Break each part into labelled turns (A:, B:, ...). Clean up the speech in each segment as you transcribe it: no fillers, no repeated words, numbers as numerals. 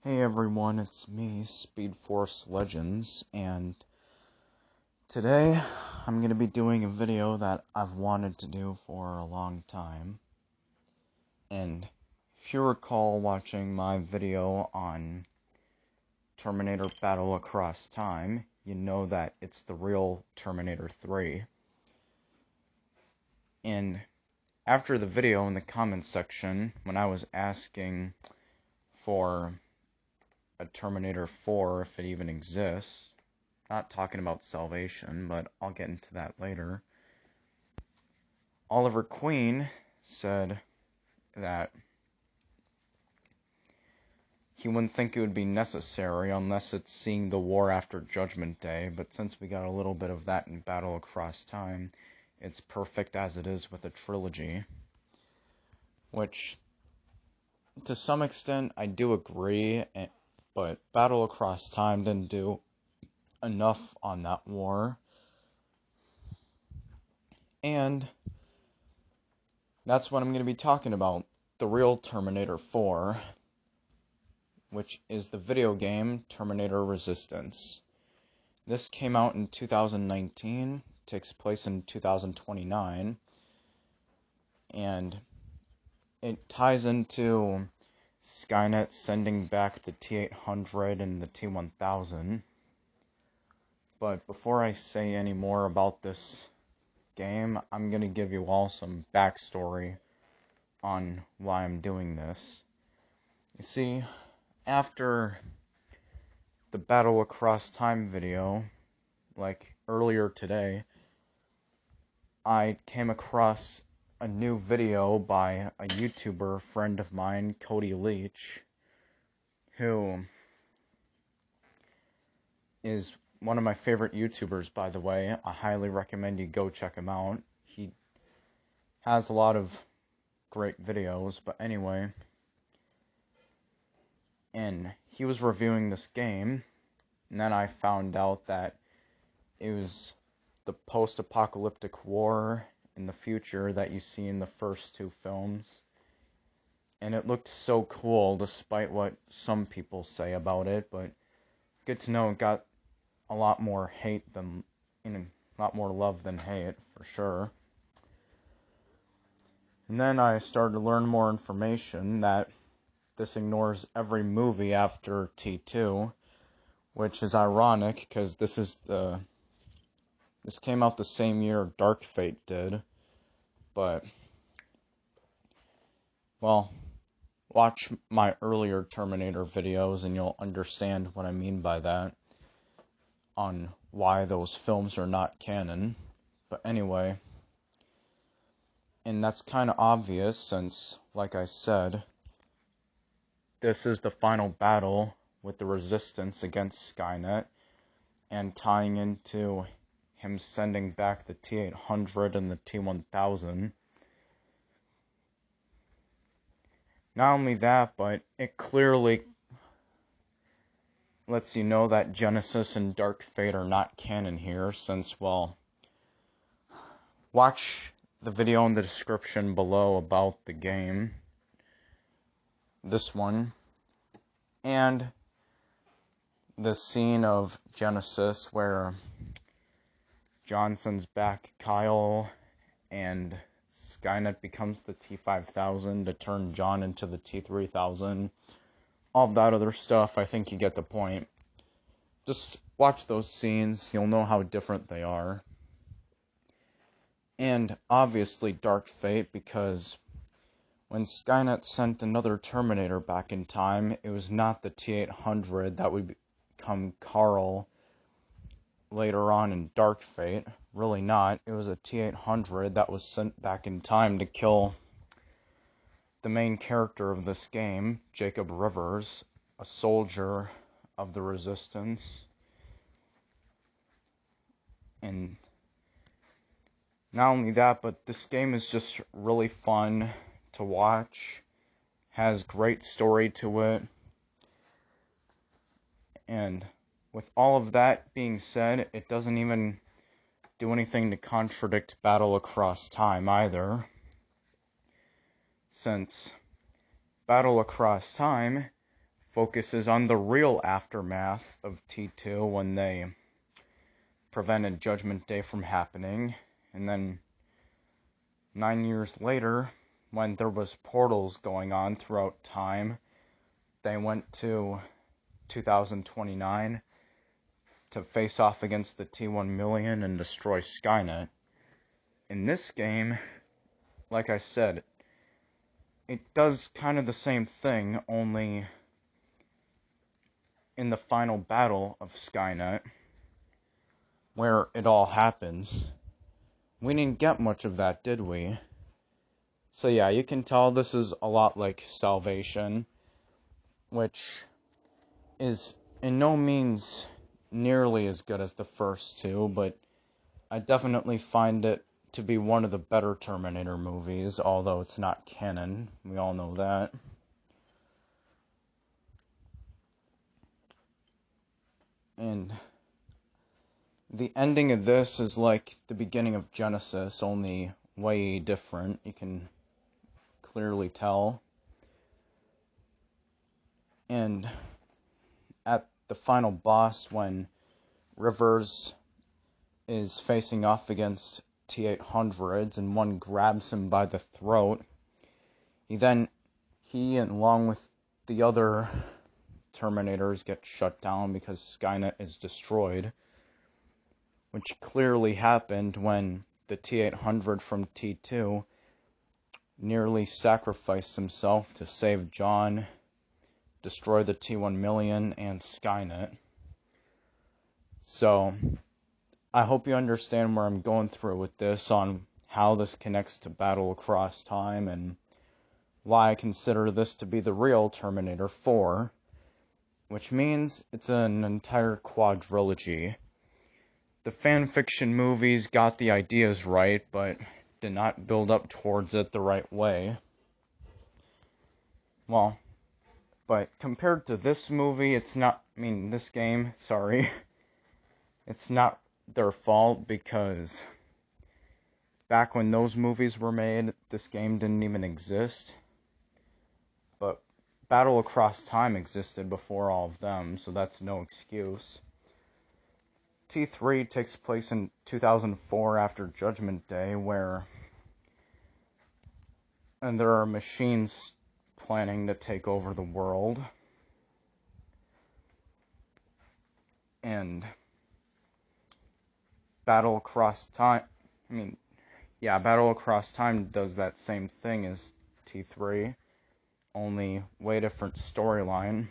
A: Hey everyone, it's me, Speed Force Legends, and today I'm going to be doing a video that I've wanted to do for a long time. And if you recall watching my video on Terminator Battle Across Time, you know that it's the real Terminator 3. And after the video in the comments section, when I was asking for a Terminator 4, if it even exists, not talking about Salvation, but I'll get into that later, Oliver Queen said that he wouldn't think it would be necessary unless it's seeing the war after Judgment Day, but since we got a little bit of that in Battle Across Time, it's perfect as it is with a trilogy. Which, to some extent, I do agree, but Battle Across Time didn't do enough on that war. And that's what I'm going to be talking about, the real Terminator 4, which is the video game Terminator Resistance. This came out in 2019, takes place in 2029, and it ties into Skynet sending back the T-800 and the T-1000. But before I say any more about this game, I'm going to give you all some backstory on why I'm doing this. You see, after the Battle Across Time video, like earlier today, I came across a new video by a YouTuber friend of mine, Cody Leach, who is one of my favorite YouTubers, by the way. I highly recommend you go check him out. He has a lot of great videos, but anyway. And he was reviewing this game, and then I found out that it was the post-apocalyptic war in the future that you see in the first two films. And it looked so cool, despite what some people say about it, but good to know it got a lot more hate than, a lot more love than hate, for sure. And then I started to learn more information that this ignores every movie after T2, which is ironic because this came out the same year Dark Fate did, but, well, watch my earlier Terminator videos and you'll understand what I mean by that, on why those films are not canon. But anyway, and that's kind of obvious since, like I said, this is the final battle with the Resistance against Skynet, and tying into him sending back the T-800 and the T-1000. Not only that, but it clearly lets you know that Genesis and Dark Fate are not canon here, since, well, watch the video in the description below about the game, this one, and the scene of Genesis where John sends back Kyle and Skynet becomes the T-5000 to turn John into the T-3000. All that other stuff, I think you get the point. Just watch those scenes, you'll know how different they are. And obviously Dark Fate, because when Skynet sent another Terminator back in time, it was not the T-800 that would become Carl later on in Dark Fate. Really not. It was a T-800 that was sent back in time to kill the main character of this game, Jacob Rivers, a soldier of the Resistance. And not only that, but this game is just really fun to watch, has great story to it, and with all of that being said, it doesn't even do anything to contradict Battle Across Time either, since Battle Across Time focuses on the real aftermath of T2 when they prevented Judgment Day from happening, and then 9 years later, when there was portals going on throughout time, they went to 2029 to face off against the T1 million and destroy Skynet. In this game, like I said, it does kind of the same thing, only in the final battle of Skynet, where it all happens. We didn't get much of that, did we? So yeah, you can tell this is a lot like Salvation, which is in no means nearly as good as the first two, but I definitely find it to be one of the better Terminator movies, although it's not canon. We all know that. And the ending of this is like the beginning of Genesis, only way different. You can clearly tell. And at the final boss, when Rivers is facing off against T-800s and one grabs him by the throat, he along with the other Terminators get shut down because Skynet is destroyed, which clearly happened when the T-800 from T2 nearly sacrificed himself to save John, destroy the T1 million, and Skynet. So, I hope you understand where I'm going through with this, on how this connects to Battle Across Time, and why I consider this to be the real Terminator 4, which means it's an entire quadrilogy. The fanfiction movies got the ideas right, but did not build up towards it the right way. Well, but compared to this movie, this game, it's not their fault, because back when those movies were made, this game didn't even exist. But Battle Across Time existed before all of them, so that's no excuse. T3 takes place in 2004 after Judgment Day, and there are machines planning to take over the world. And Battle Across Time does that same thing as T3, only way different storyline.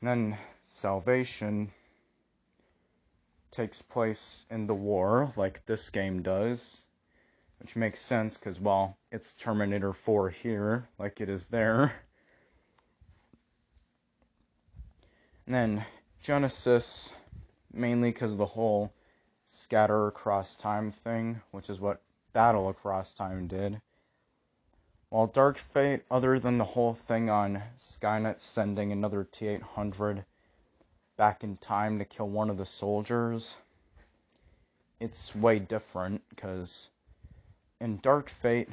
A: And then Salvation takes place in the war, like this game does, which makes sense because, well, it's Terminator 4 here, like it is there. And then Genesis, mainly because of the whole scatter across time thing, which is what Battle Across Time did. While Dark Fate, other than the whole thing on Skynet sending another T-800 back in time to kill one of the soldiers, it's way different, because in Dark Fate,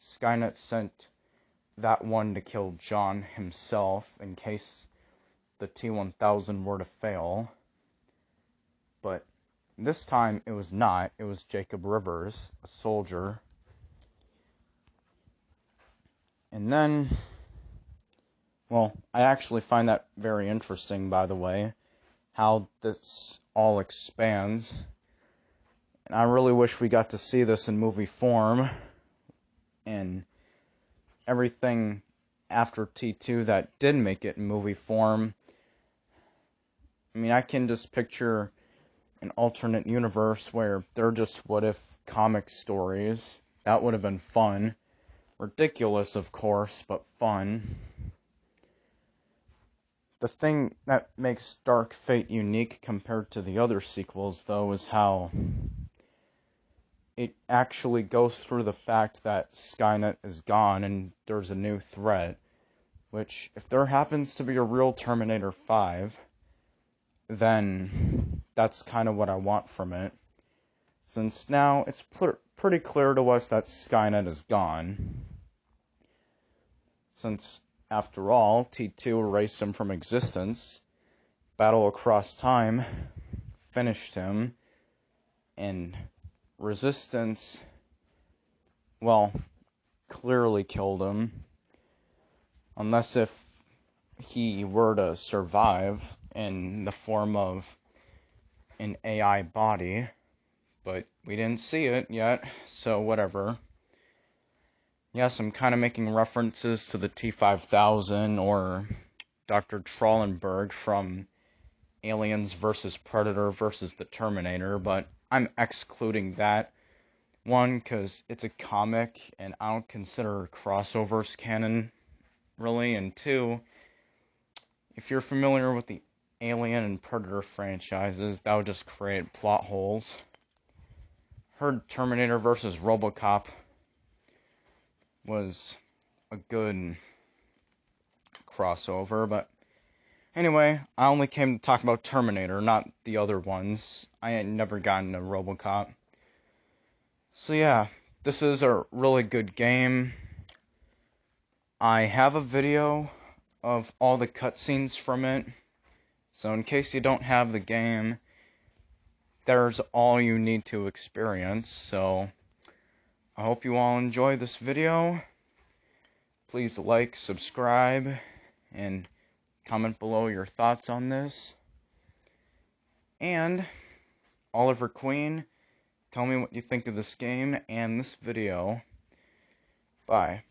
A: Skynet sent that one to kill John himself in case the T-1000 were to fail. But this time it was not. It was Jacob Rivers, a soldier. And then, well, I actually find that very interesting, by the way, how this all expands. And I really wish we got to see this in movie form. And everything after T2 that did make it in movie form, I can just picture an alternate universe where they're just what-if comic stories. That would have been fun. Ridiculous, of course, but fun. The thing that makes Dark Fate unique compared to the other sequels, though, is how it actually goes through the fact that Skynet is gone and there's a new threat, which, if there happens to be a real Terminator 5, then that's kind of what I want from it. Since now it's pretty clear to us that Skynet is gone. Since After all, T2 erased him from existence, battle across time, finished him, and Resistance, well, clearly killed him. Unless if he were to survive in the form of an AI body. But we didn't see it yet, so whatever. Yes, I'm kind of making references to the T-5000 or Dr. Trollenberg from Aliens vs. Predator vs. the Terminator, but I'm excluding that. One, because it's a comic, and I don't consider crossovers canon, really. And two, if you're familiar with the Alien and Predator franchises, that would just create plot holes. Heard Terminator vs. RoboCop was a good crossover, but anyway, I only came to talk about Terminator, not the other ones. I ain't never gotten a RoboCop. So yeah, this is a really good game. I have a video of all the cutscenes from it, so in case you don't have the game, there's all you need to experience. So I hope you all enjoy this video. Please like, subscribe, and comment below your thoughts on this. And Oliver Queen, tell me what you think of this game and this video. Bye.